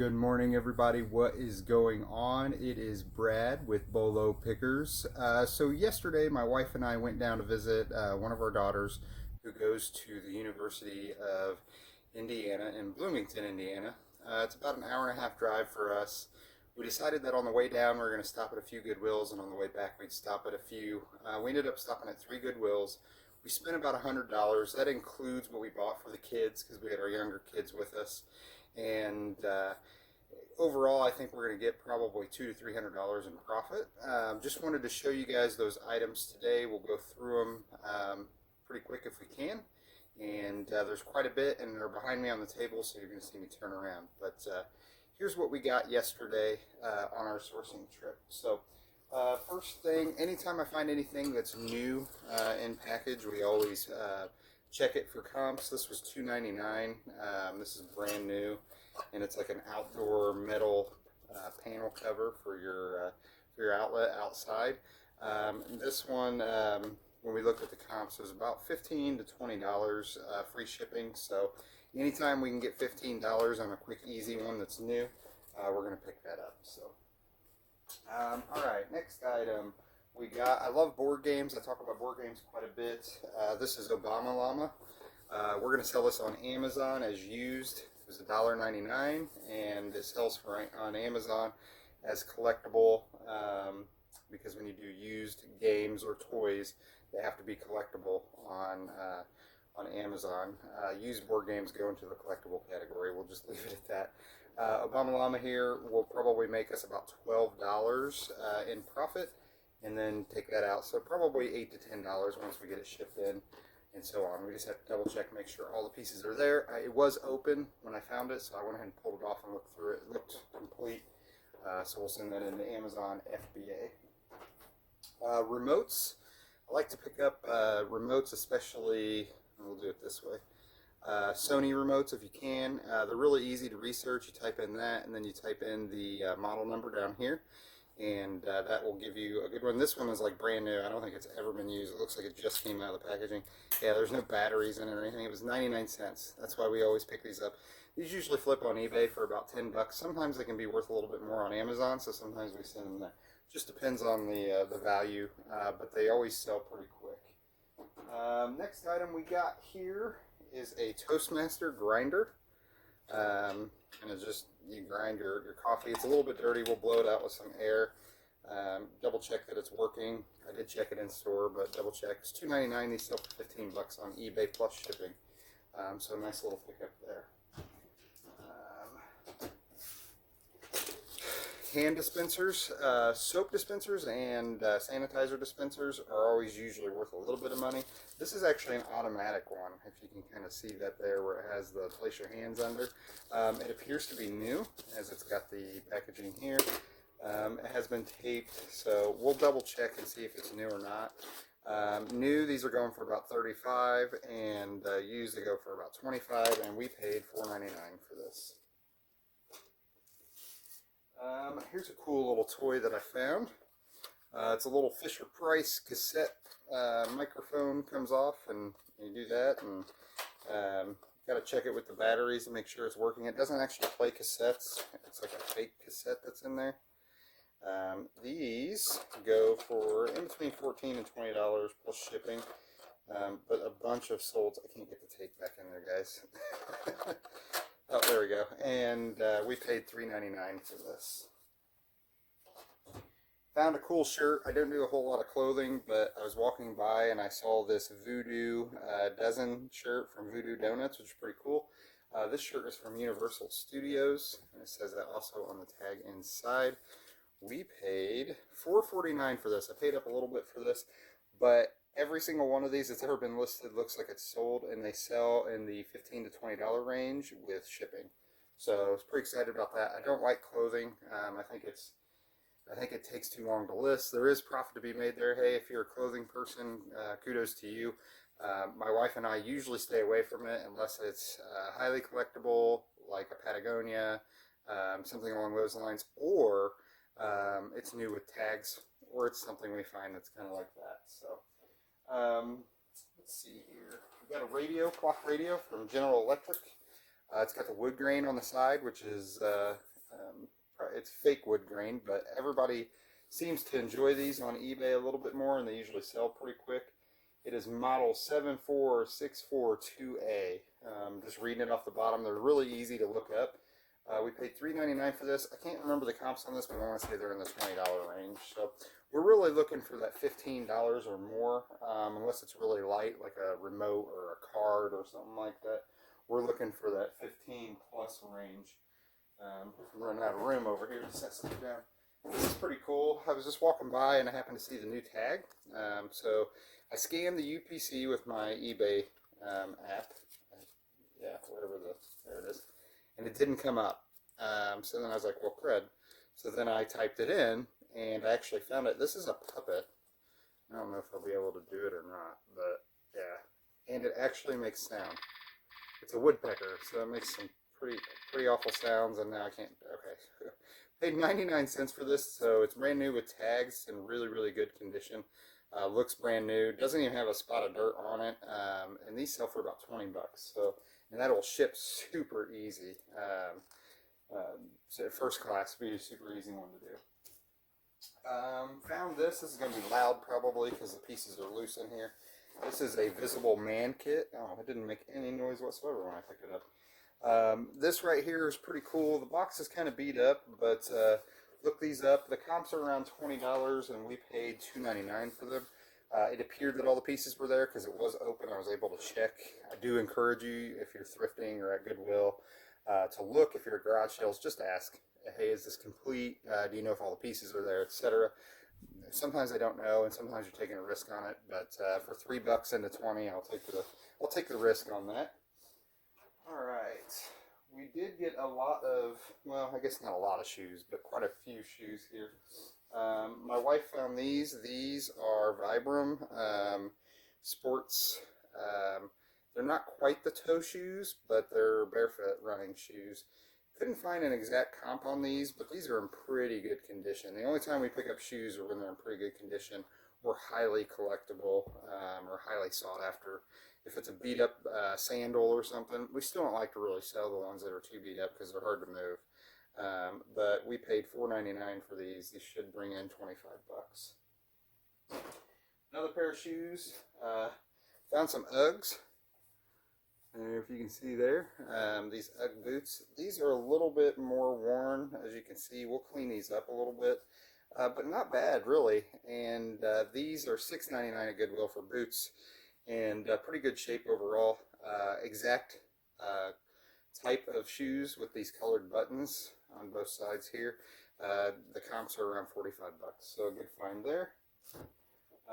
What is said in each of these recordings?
Good morning, everybody. What is going on? It is Brad with Bolo Pickers. So yesterday, my wife and I went down to visit one of our daughters who goes to the University of Indiana in Bloomington, Indiana. It's about an hour and a half drive for us. We decided that on the way down, we were going to stop at a few Goodwills, and on the way back, we'd stop at a few. We ended up stopping at 3 Goodwills. We spent about $100. That includes what we bought for the kids because we had our younger kids with us. And overall, I think we're going to get probably $200 to $300 in profit. Just wanted to show you guys those items today. We'll go through them pretty quick if we can. And there's quite a bit, and they're behind me on the table, so you're going to see me turn around. But here's what we got yesterday on our sourcing trip. So first thing, anytime I find anything that's new in package, we always check it for comps. This was $2.99. This is brand new, and it's like an outdoor metal panel cover for your outlet outside. This one, when we looked at the comps, was about $15 to $20 free shipping. So anytime we can get $15 on a quick, easy one that's new, we're going to pick that up. So, all right, next item. We got, I love board games. I talk about board games quite a bit. This is Obama Llama. We're going to sell this on Amazon as used. It was $1.99, and it sells on Amazon as collectible because when you do used games or toys, they have to be collectible on Amazon. Used board games go into the collectible category. We'll just leave it at that. Obama Llama here will probably make us about $12 in profit, and then take that out. So probably $8 to $10 once we get it shipped in, and so on. We just have to double check, make sure all the pieces are there. It was open when I found it, so I went ahead and pulled it off and looked through it. It looked complete. So we'll send that into Amazon FBA. Remotes. I like to pick up remotes, especially, we'll do it this way. Sony remotes if you can. They're really easy to research. You type in that, and then you type in the model number down here, and that will give you a good one. This one is like brand new. I don't think it's ever been used. It looks like it just came out of the packaging. Yeah, there's no batteries in it or anything. It was 99 cents. That's why we always pick these up. These usually flip on eBay for about 10 bucks. Sometimes they can be worth a little bit more on Amazon, so sometimes we send them there. Just depends on the value, but they always sell pretty quick. Next item we got here is a Toastmaster grinder. And it's just, you grind your coffee. It's a little bit dirty. We'll blow it out with some air. Double check that it's working. I did check it in store, but double check. It's $2.99. These sell for 15 bucks on eBay plus shipping. So nice little pickup there. Hand dispensers, soap dispensers, and sanitizer dispensers are always usually worth a little bit of money. This is actually an automatic one, if you can kind of see that there where it has the place your hands under. It appears to be new, as it's got the packaging here. It has been taped, so we'll double check and see if it's new or not. New, these are going for about $35, and used they go for about $25, and we paid $4.99 for this. Here's a cool little toy that I found. It's a little Fisher-Price cassette microphone. Comes off, and you do that, and got to check it with the batteries and make sure it's working. It doesn't actually play cassettes. It's like a fake cassette that's in there. These go for in between $14 and $20 plus shipping, but a bunch of sold. I can't get the tape back in there, guys. Oh, there we go. And we paid $3.99 for this. Found a cool shirt. I don't do a whole lot of clothing, but I was walking by and I saw this Voodoo dozen shirt from Voodoo Donuts, which is pretty cool. This shirt is from Universal Studios, and it says that also on the tag inside. We paid $4.49 for this. I paid up a little bit for this, but every single one of these that's ever been listed looks like it's sold, and they sell in the $15 to $20 range with shipping. So I was pretty excited about that. I don't like clothing. I think it takes too long to list. There is profit to be made there. Hey, if you're a clothing person, kudos to you. My wife and I usually stay away from it unless it's highly collectible, like a Patagonia, something along those lines, or it's new with tags, or it's something we find that's kind of like that. So let's see here. We've got a radio, clock radio from General Electric. It's got the wood grain on the side, which is it's fake wood grain, but everybody seems to enjoy these on eBay a little bit more, and they usually sell pretty quick. It is model 74642A. Just reading it off the bottom, they're really easy to look up. We paid $3.99 for this. I can't remember the comps on this, but I want to say they're in the $20 range. So we're really looking for that $15 or more, unless it's really light, like a remote or a card or something like that. We're looking for that 15 plus range. I'm running out of room over here to set something down. This is pretty cool. I was just walking by and I happened to see the new tag. So I scanned the UPC with my eBay app. Yeah, there it is. And it didn't come up. So then I was like, well, crud. So then I typed it in, and I actually found it. This is a puppet. I don't know if I'll be able to do it or not, but yeah. And it actually makes sound. It's a woodpecker, so it makes some pretty awful sounds, and now I can't. Okay. Paid 99 cents for this, so it's brand new with tags in really, really good condition. Looks brand new. Doesn't even have a spot of dirt on it. And these sell for about 20 bucks. So, and that will ship super easy. So first class, be a super easy one to do. Found this. This is going to be loud probably because the pieces are loose in here. This is a visible man kit. Oh, it didn't make any noise whatsoever when I picked it up. This right here is pretty cool. The box is kind of beat up, but look these up. The comps are around $20, and we paid $2.99 for them. It appeared that all the pieces were there because it was open. I was able to check. I do encourage you, if you're thrifting or at Goodwill, to look. If you're at garage sales, just ask, hey, is this complete? Do you know if all the pieces are there, etc. Sometimes I don't know, and sometimes you're taking a risk on it. But for $3 into 20, I'll take the risk on that. All right, we did get a lot of, well, I guess not a lot of shoes, but quite a few shoes here. My wife found these. These are Vibram sports. They're not quite the toe shoes, but they're barefoot running shoes. Couldn't find an exact comp on these, but these are in pretty good condition. The only time we pick up shoes are when they're in pretty good condition or highly collectible or highly sought after. If it's a beat up sandal or something, we still don't like to really sell the ones that are too beat up because they're hard to move. But we paid $4.99 for these. These should bring in 25 bucks. Another pair of shoes. Found some Uggs. If you can see there, these Ugg boots. These are a little bit more worn, as you can see. We'll clean these up a little bit, but not bad really. And these are $6.99 at Goodwill for boots, and pretty good shape overall. Exact type of shoes with these colored buttons on both sides here. The comps are around 45 bucks, so a good find there.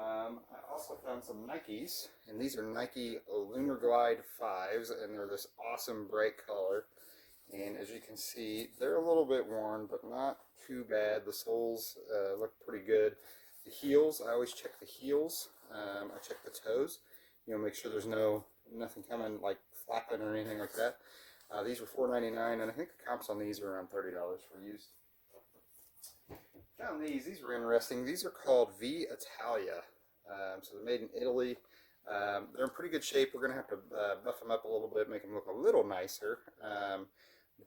I also found some Nikes, and these are Nike Lunar Glide 5s, and they're this awesome bright color. And as you can see, they're a little bit worn, but not too bad. The soles look pretty good. The heels, I always check the heels. I check the toes, make sure there's nothing coming like flapping or anything like that. These were $4.99, and I think the comps on these are around $30 for used. Found these were interesting. These are called V Italia. So they're made in Italy. They're in pretty good shape. We're going to have to buff them up a little bit, make them look a little nicer.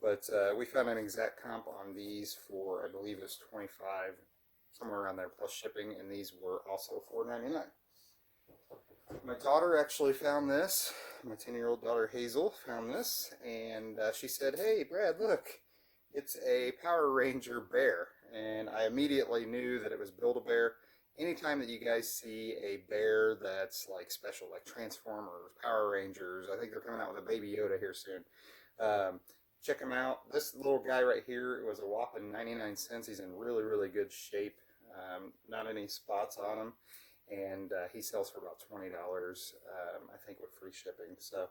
But we found an exact comp on these for, I believe it was 25, somewhere around there, plus shipping, and these were also $4.99. My daughter actually found this. My 10-year-old daughter Hazel found this, and she said, hey, Brad, look, it's a Power Ranger bear. And I immediately knew that it was Build-A-Bear. Anytime that you guys see a bear that's like special, like Transformers, Power Rangers, I think they're coming out with a Baby Yoda here soon. Check him out. This little guy right here, it was a whopping 99 cents. He's in really, really good shape. Not any spots on him. And he sells for about $20, I think, with free shipping. So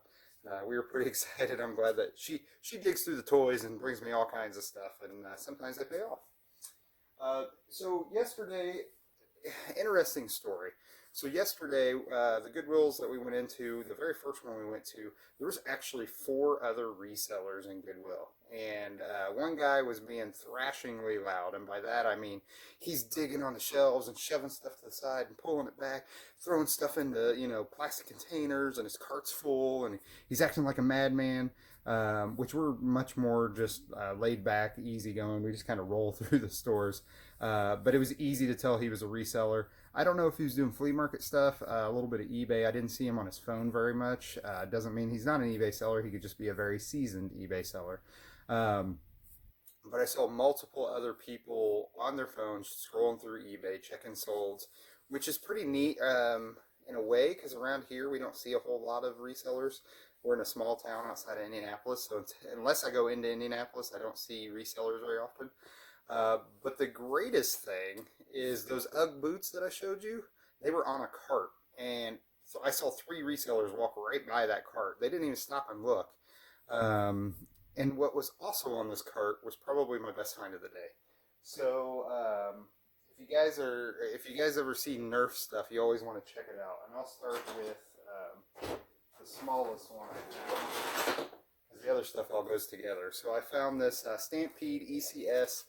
we were pretty excited. I'm glad that she digs through the toys and brings me all kinds of stuff, and sometimes they pay off. So yesterday, interesting story. So yesterday, the Goodwills that we went into, the very first one we went to, there was actually 4 other resellers in Goodwill. And one guy was being thrashingly loud, and by that I mean he's digging on the shelves and shoving stuff to the side and pulling it back, throwing stuff into, plastic containers, and his cart's full, and he's acting like a madman. which were much more just laid back, easy going. We just kind of roll through the stores. But it was easy to tell he was a reseller. I don't know if he was doing flea market stuff, a little bit of eBay. I didn't see him on his phone very much. Doesn't mean he's not an eBay seller. He could just be a very seasoned eBay seller. Um, but I saw multiple other people on their phones scrolling through eBay, checking solds, which is pretty neat in a way because around here we don't see a whole lot of resellers. We're in a small town outside of Indianapolis, so unless I go into Indianapolis, I don't see resellers very often. But the greatest thing is those UGG boots that I showed you, they were on a cart. And so I saw three resellers walk right by that cart. They didn't even stop and look. Um, and what was also on this cart was probably my best find of the day. So if you guys ever see Nerf stuff, you always want to check it out. And I'll start with the smallest one I found, because the other stuff all goes together. So I found this Stampede ECS.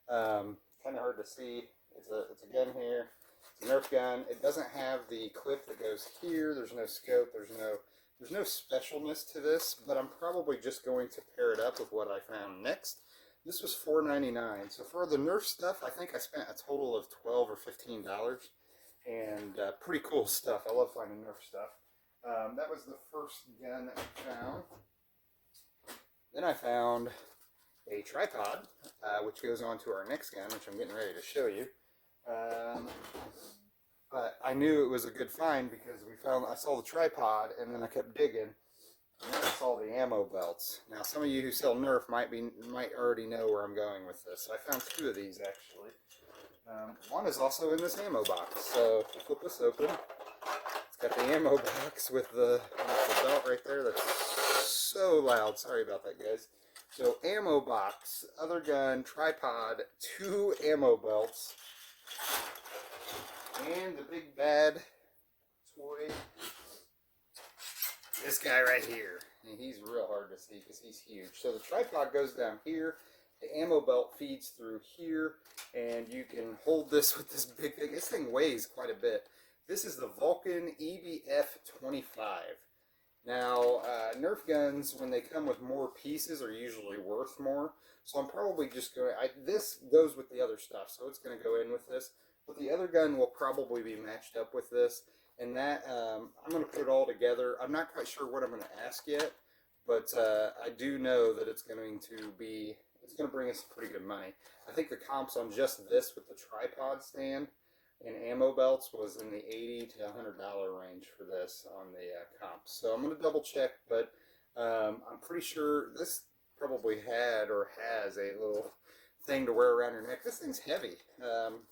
Kind of hard to see. It's a gun here. It's a Nerf gun. It doesn't have the clip that goes here. There's no scope. There's no specialness to this, but I'm probably just going to pair it up with what I found next. This was $4.99. So for the Nerf stuff, I think I spent a total of $12 or $15, and pretty cool stuff. I love finding Nerf stuff. That was the first gun that I found. Then I found a tripod, which goes on to our next gun, which I'm getting ready to show you. But I knew it was a good find because I saw the tripod, and then I kept digging, and then I saw the ammo belts. Now, some of you who sell Nerf might already know where I'm going with this. I found two of these actually. One is also in this ammo box. So if you flip this open, it's got the ammo box with the belt right there. That's so loud. Sorry about that, guys. So ammo box, other gun, tripod, two ammo belts, and the big bad toy, this guy right here. And he's real hard to see because he's huge. So the tripod goes down here, the ammo belt feeds through here, and you can hold this with this big thing. This thing weighs quite a bit. This is the Vulcan EBF-25. Now, Nerf guns, when they come with more pieces, are usually worth more. So I'm probably just going to... This goes with the other stuff, so it's going to go in with this. But the other gun will probably be matched up with this. And that, I'm going to put it all together. I'm not quite sure what I'm going to ask yet. But I do know that it's going to bring us pretty good money. I think the comps on just this with the tripod stand and ammo belts was in the $80 to $100 range for this on the comps. So I'm going to double check, but I'm pretty sure this probably had or has a little thing to wear around your neck. This thing's heavy.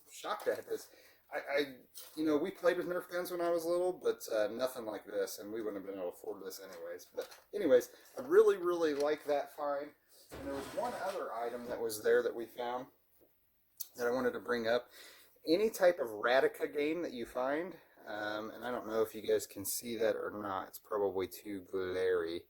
Shocked at this. We played with Nerf guns when I was little, but nothing like this, and we wouldn't have been able to afford this anyways. But anyways, I really, really like that find. And there was one other item that was there that we found that I wanted to bring up. Any type of Radica game that you find, and I don't know if you guys can see that or not. It's probably too glary.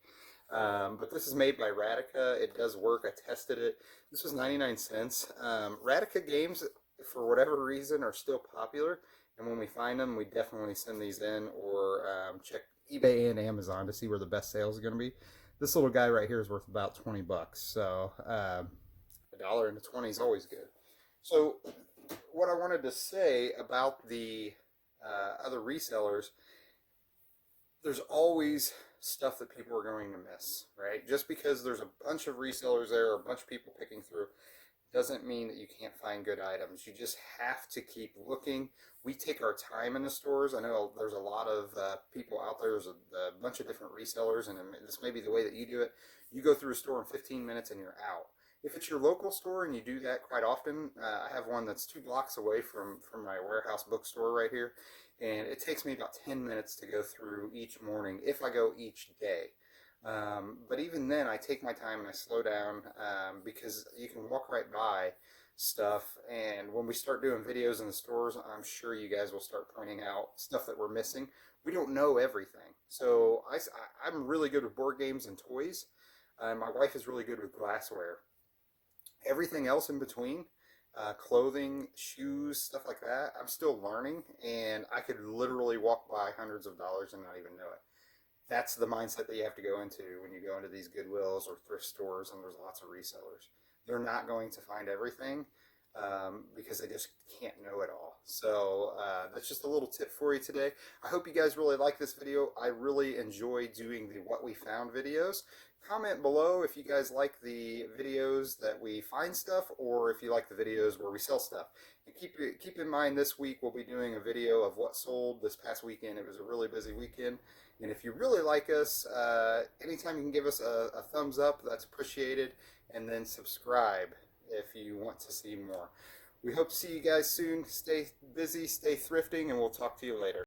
But this is made by Radica. It does work. I tested it. This was 99 cents. Radica games, for whatever reason, are still popular. And when we find them, we definitely send these in or check eBay and Amazon to see where the best sales are going to be. This little guy right here is worth about 20 bucks. So $1 into 20 is always good. So what I wanted to say about the other resellers, there's always stuff that people are going to miss, right? Just because there's a bunch of resellers there or a bunch of people picking through doesn't mean that you can't find good items. You just have to keep looking. We take our time in the stores. I know there's a lot of people out there. There's a bunch of different resellers, and this may be the way that you do it. You go through a store in 15 minutes and you're out. If it's your local store and you do that quite often, I have one that's 2 blocks away from my warehouse bookstore right here, and it takes me about 10 minutes to go through each morning if I go each day. But even then, I take my time and I slow down because you can walk right by stuff, and when we start doing videos in the stores, I'm sure you guys will start pointing out stuff that we're missing. We don't know everything. So I'm really good with board games and toys. My wife is really good with glassware. Everything else in between, clothing, shoes, stuff like that, I'm still learning, and I could literally walk by hundreds of dollars and not even know it. That's the mindset that you have to go into when you go into these Goodwills or thrift stores and there's lots of resellers. They're not going to find everything because they just can't know it all. So that's just a little tip for you today. I hope you guys really like this video. I really enjoy doing the What We Found videos. Comment below if you guys like the videos that we find stuff or if you like the videos where we sell stuff. And keep in mind this week we'll be doing a video of what sold this past weekend. It was a really busy weekend. And if you really like us, anytime you can give us a thumbs up, that's appreciated. And then subscribe if you want to see more. We hope to see you guys soon. Stay busy, stay thrifting, and we'll talk to you later.